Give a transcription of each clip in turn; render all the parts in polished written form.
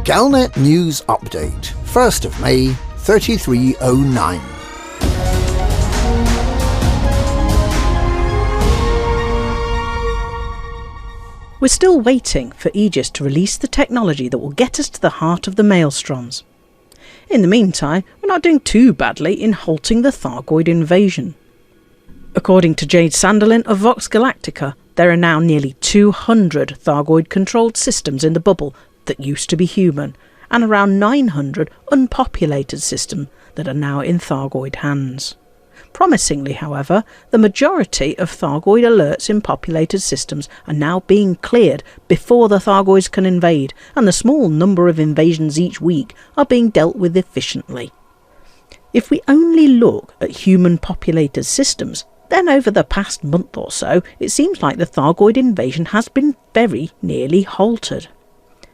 Galnet News Update, 1st of May, 3309. We're still waiting for Aegis to release the technology that will get us to the heart of the Maelstroms. In the meantime, we're not doing too badly in halting the Thargoid invasion. According to Jade Sanderlin of Vox Galactica, there are now nearly 200 Thargoid-controlled systems in the bubble that used to be human, and around 900 unpopulated systems that are now in Thargoid hands. Promisingly, however, the majority of Thargoid alerts in populated systems are now being cleared before the Thargoids can invade, and the small number of invasions each week are being dealt with efficiently. If we only look at human-populated systems, then over the past month or so, it seems like the Thargoid invasion has been very nearly halted.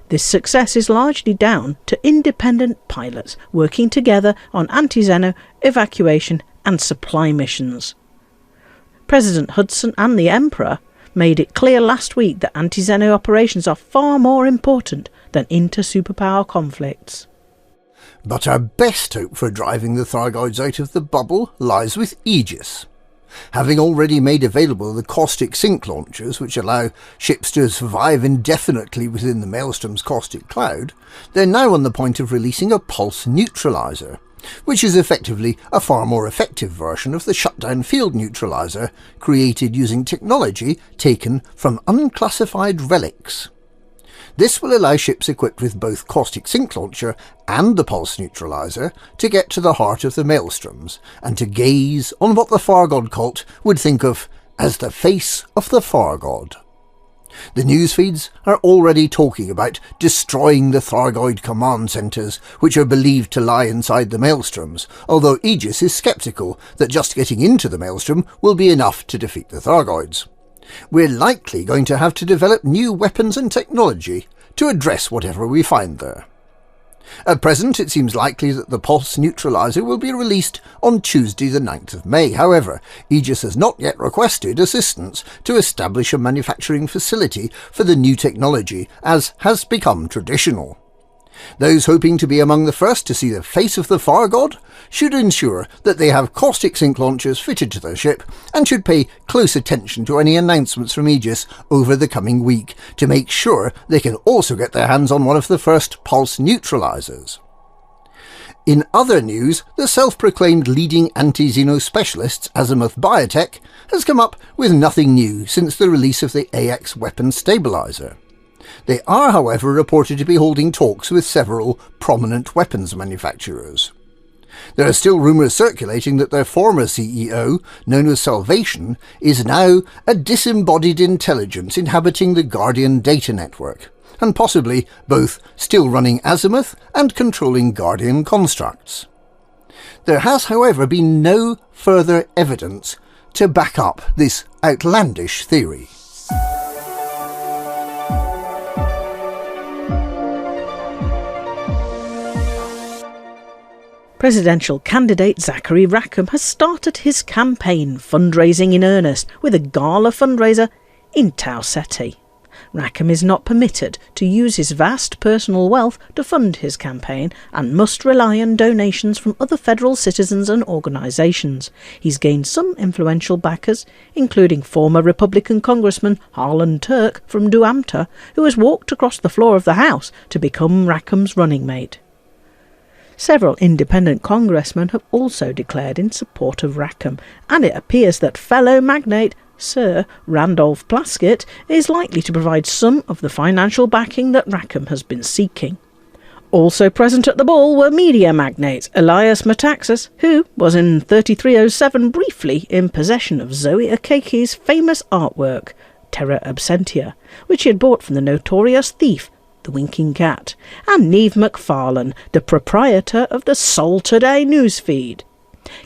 This success is largely down to independent pilots working together on anti-Xeno, evacuation and supply missions. President Hudson and the Emperor made it clear last week that anti-Xeno operations are far more important than inter-superpower conflicts. But our best hope for driving the Thargoids out of the bubble lies with Aegis. Having already made available the caustic sink launchers, which allow ships to survive indefinitely within the Maelstrom's caustic cloud, they're now on the point of releasing a pulse neutralizer, which is effectively a far more effective version of the shutdown field neutralizer created using technology taken from unclassified relics. This will allow ships equipped with both caustic sink launcher and the pulse neutralizer to get to the heart of the Maelstroms and to gaze on what the Thargoid cult would think of as the face of the Thargoid. The news feeds are already talking about destroying the Thargoid command centres, which are believed to lie inside the Maelstroms, although Aegis is sceptical that just getting into the Maelstrom will be enough to defeat the Thargoids. We're likely going to have to develop new weapons and technology to address whatever we find there. At present, it seems likely that the pulse neutralizer will be released on Tuesday the 9th of May. However, Aegis has not yet requested assistance to establish a manufacturing facility for the new technology, as has become traditional. Those hoping to be among the first to see the face of the Thargoid should ensure that they have caustic sink launchers fitted to their ship and should pay close attention to any announcements from Aegis over the coming week to make sure they can also get their hands on one of the first pulse neutralizers. In other news, the self-proclaimed leading anti-Xeno specialists Azimuth Biotech has come up with nothing new since the release of the AX weapon stabilizer. They are, however, reported to be holding talks with several prominent weapons manufacturers. There are still rumours circulating that their former CEO, known as Salvation, is now a disembodied intelligence inhabiting the Guardian data network, and possibly both still running Azimuth and controlling Guardian constructs. There has, however, been no further evidence to back up this outlandish theory. Presidential candidate Zackhary Rackham has started his campaign fundraising in earnest with a gala fundraiser in Tau Ceti. Rackham is not permitted to use his vast personal wealth to fund his campaign and must rely on donations from other federal citizens and organisations. He's gained some influential backers, including former Republican Congressman Harlan Turk from Duamta, who has walked across the floor of the House to become Rackham's running mate. Several independent congressmen have also declared in support of Rackham, and it appears that fellow magnate Sir Randolph Plaskett is likely to provide some of the financial backing that Rackham has been seeking. Also present at the ball were media magnate Elias Metaxas, who was in 3307 briefly in possession of Zoe Akeki's famous artwork, Terra Absentia, which he had bought from the notorious thief The Winking Cat, and Neve McFarlane, the proprietor of the Sol Today newsfeed.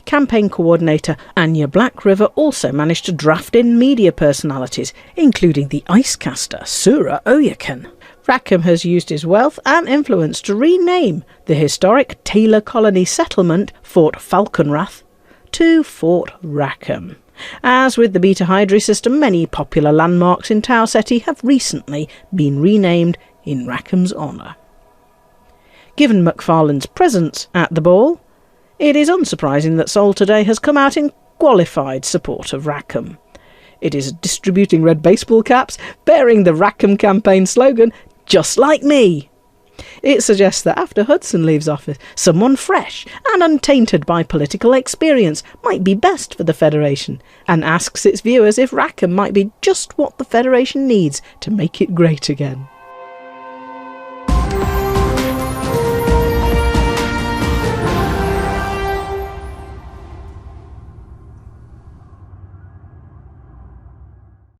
Campaign coordinator Anya Blackriver also managed to draft in media personalities, including the icecaster Sura Oyakan. Rackham has used his wealth and influence to rename the historic Taylor colony settlement Fort Falconrath to Fort Rackham. As with the Beta Hydri system, many popular landmarks in Tau Ceti have recently been renamed in Rackham's honour. Given McFarlane's presence at the ball, it is unsurprising that Sol today has come out in qualified support of Rackham. It is distributing red baseball caps, bearing the Rackham campaign slogan, "Just like me." It suggests that after Hudson leaves office, someone fresh and untainted by political experience might be best for the Federation, and asks its viewers if Rackham might be just what the Federation needs to make it great again.